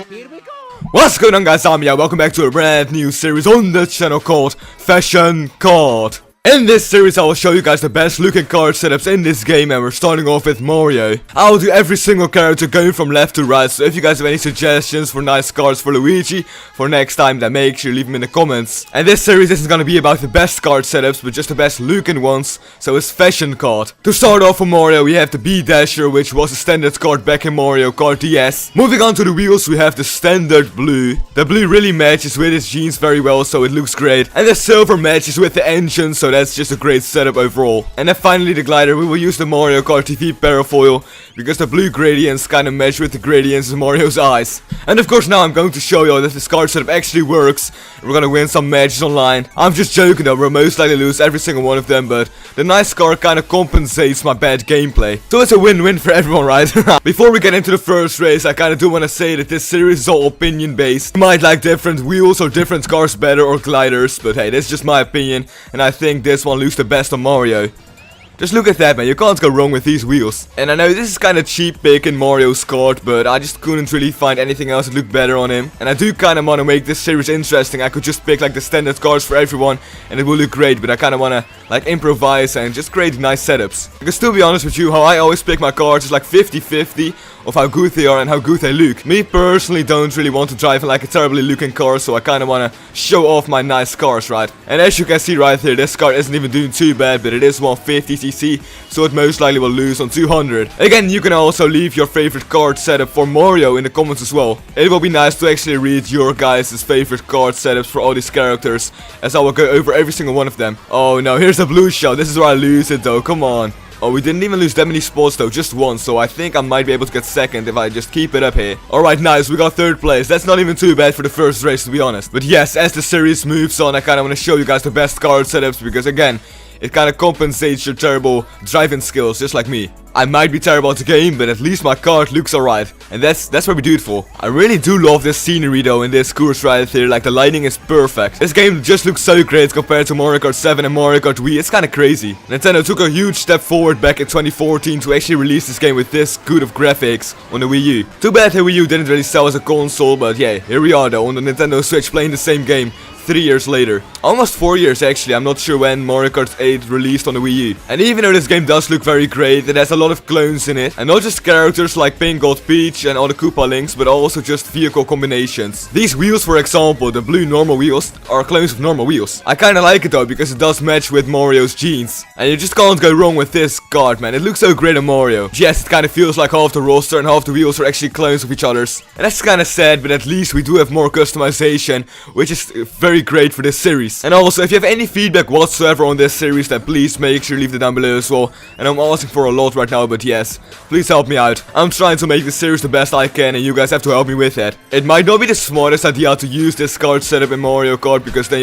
Here we go! What's going on, guys? I'm Meow. Welcome back to a brand new series on the channel called Fashion Kart. In this series I will show you guys the best looking card setups in this game, and we're starting off with Mario. I'll do every single character going from left to right, so if you guys have any suggestions for nice cards for Luigi for next time, then make sure you leave them in the comments. And this series isn't gonna be about the best card setups, but just the best looking ones, so it's Fashion Kart. To start off for Mario, we have the B-Dasher, which was a standard card back in Mario Kart DS. Moving on to the wheels, we have the standard blue. The blue really matches with his jeans very well, so it looks great. And the silver matches with the engine, so that's just a great setup overall. And then finally the glider, we will use the Mario Kart TV Parafoil, because the blue gradients kind of match with the gradients of Mario's eyes. And of course now I'm going to show you that this card setup actually works. We're gonna win some matches online. I'm just joking though, we'll most likely lose every single one of them, but the nice card kind of compensates my bad gameplay. So it's a win-win for everyone, right? Before we get into the first race, I kind of do want to say that this series is all opinion based. You might like different wheels or different cars better, or gliders, but hey, that's just my opinion, and I think this one looks the best on Mario. Just look at that, man, you can't go wrong with these wheels. And I know this is kind of cheap pick in Mario's card, but I just couldn't really find anything else that looked better on him. And I do kind of want to make this series interesting. I could just pick like the standard cards for everyone and it will look great, but I kind of want to like improvise and just create nice setups. Because to be honest with you, how I always pick my cards is like 50-50 of how good they are and how good they look. Me personally don't really want to drive like a terribly looking car, so I kind of want to show off my nice cars, right? And as you can see right here, this car isn't even doing too bad, but it is 150cc, so it most likely will lose on 200. Again, you can also leave your favorite card setup for Mario in the comments as well. It will be nice to actually read your guys' favorite card setups for all these characters, as I will go over every single one of them. Oh no, here's the blue shell. This is where I lose it though, come on. Oh, we didn't even lose that many spots though, just one, so I think I might be able to get second if I just keep it up here. Alright, nice, we got third place. That's not even too bad for the first race, to be honest. But yes, as the series moves on, I kind of want to show you guys the best card setups, because again, it kind of compensates your terrible driving skills, just like me. I might be terrible at the game, but at least my card looks alright. And that's what we do it for. I really do love this scenery though in this course right here, like the lighting is perfect. This game just looks so great compared to Mario Kart 7 and Mario Kart Wii, it's kinda crazy. Nintendo took a huge step forward back in 2014 to actually release this game with this good of graphics on the Wii U. Too bad the Wii U didn't really sell as a console, but yeah, here we are though on the Nintendo Switch playing the same game 3 years later. Almost 4 years actually, I'm not sure when Mario Kart 8 released on the Wii U. And even though this game does look very great, it has a lot of clones in it. And not just characters like Pink Gold Peach and all the Koopa Links, but also just vehicle combinations. These wheels, for example, the blue normal wheels, are clones of normal wheels. I kinda like it though, because it does match with Mario's jeans. And you just can't go wrong with this card, man. It looks so great on Mario. Yes, it kinda feels like half the roster and half the wheels are actually clones of each other's. And that's kinda sad, but at least we do have more customization, which is very great for this series. And also, if you have any feedback whatsoever on this series, then please make sure you leave it down below as well. And I'm asking for a lot right now, but yes, please help me out. I'm trying to make this series the best I can, and you guys have to help me with that. It might not be the smartest idea to use this card setup in Mario Kart, because then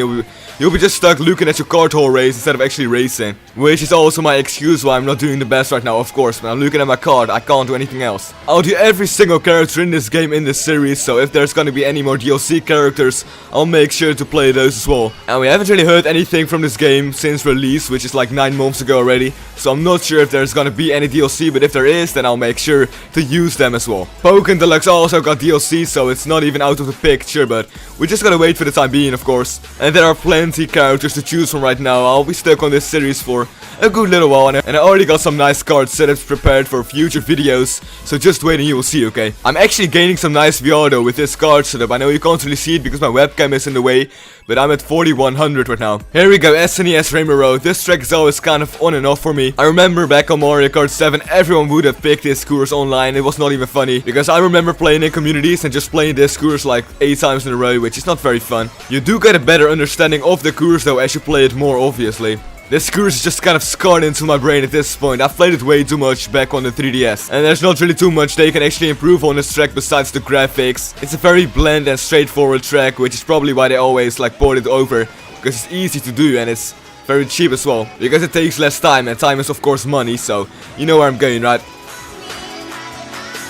you'll be just stuck looking at your kart hole race instead of actually racing. Which is also my excuse why I'm not doing the best right now, of course. When I'm looking at my card, I can't do anything else. I'll do every single character in this game in this series, so if there's gonna be any more DLC characters, I'll make sure to play those as well. And we haven't really heard anything from this game since release, which is like 9 months ago already, so I'm not sure if there's gonna be any DLC, but if there is, then I'll make sure to use them as well. Pokken Deluxe also got DLC, so it's not even out of the picture, but we just gotta wait for the time being, of course. And there are plenty characters to choose from right now. I'll be stuck on this series for a good little while, and I already got some nice card setups prepared for future videos, so just wait and you will see, okay? I'm actually gaining some nice VR though with this card setup. I know you can't really see it because my webcam is in the way, but I'm at 4100 right now. Here we go, SNES Rainbow Road. This track is always kind of on and off for me. I remember back on Mario Kart 7, everyone would have picked this course online. It was not even funny, because I remember playing in communities and just playing this course like 8 times in a row, which is not very fun. You do get a better understanding of the course though as you play it more, obviously. This course is just kind of scarred into my brain at this point. I've played it way too much back on the 3DS. And there's not really too much they can actually improve on this track besides the graphics. It's a very bland and straightforward track, which is probably why they always like port it over. Because it's easy to do and it's very cheap as well. Because it takes less time, and time is of course money, so you know where I'm going, right?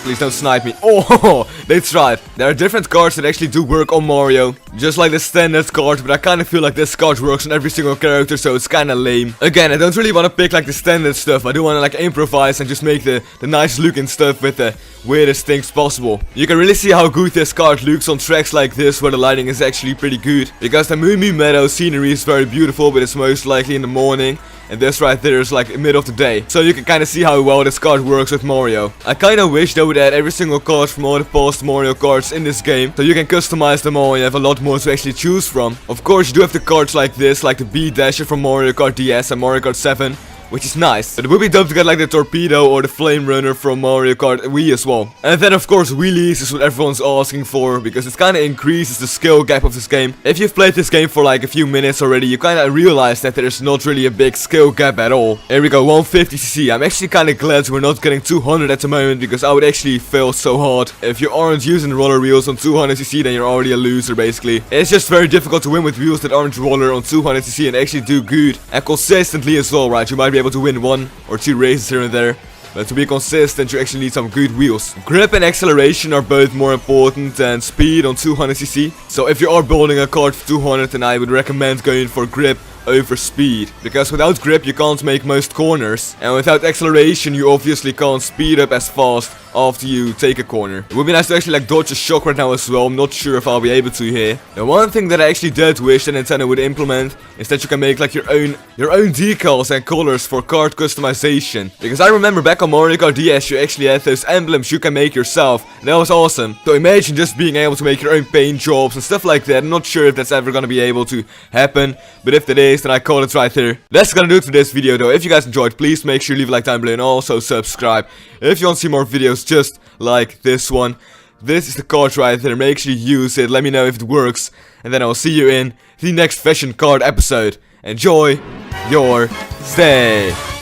Please don't snipe me. Oh, they tried. There are different cards that actually do work on Mario, just like the standard card, but I kind of feel like this card works on every single character, so it's kind of lame. Again, I don't really want to pick like the standard stuff. I do want to like improvise and just make the nice looking stuff with the weirdest things possible. You can really see how good this card looks on tracks like this, where the lighting is actually pretty good, because the Moo Moo Meadow scenery is very beautiful, but it's most likely in the morning. And this right there is like mid of the day. So you can kind of see how well this card works with Mario. I kind of wish they would add every single card from all the past Mario cards in this game, so you can customize them all and you have a lot more to actually choose from. Of course, you do have the cards like this, like the B-Dasher from Mario Kart DS and Mario Kart 7. Which is nice. But it would be dope to get like the Torpedo or the Flame Runner from Mario Kart Wii as well. And then of course wheelies is what everyone's asking for, because it kind of increases the skill gap of this game. If you've played this game for like a few minutes already, you kind of realize that there's not really a big skill gap at all. Here we go, 150cc. I'm actually kind of glad we're not getting 200 at the moment, because I would actually fail so hard. If you aren't using roller wheels on 200cc, then you're already a loser basically. It's just very difficult to win with wheels that aren't roller on 200cc and actually do good and consistently as well, right? You might be able to win 1 or 2 races here and there, but to be consistent you actually need some good wheels. Grip and acceleration are both more important than speed on 200cc. So if you are building a kart for 200, then I would recommend going for grip over speed, because without grip you can't make most corners, and without acceleration you obviously can't speed up as fast after you take a corner. It would be nice to actually like dodge a shock right now as well. I'm not sure if I'll be able to here. The one thing that I actually did wish that Nintendo would implement is that you can make like your own decals and colors for kart customization, because I remember back on Mario Kart DS you actually had those emblems you can make yourself, and that was awesome. So imagine just being able to make your own paint jobs and stuff like that. I'm not sure if that's ever gonna be able to happen, but if it is, then I call it right here. That's gonna do it for this video though. If you guys enjoyed, please make sure you leave a like down below and also subscribe if you want to see more videos just like this one. This is the card right there. Make sure you use it. Let me know if it works, and then I'll see you in the next fashion card episode. Enjoy your stay.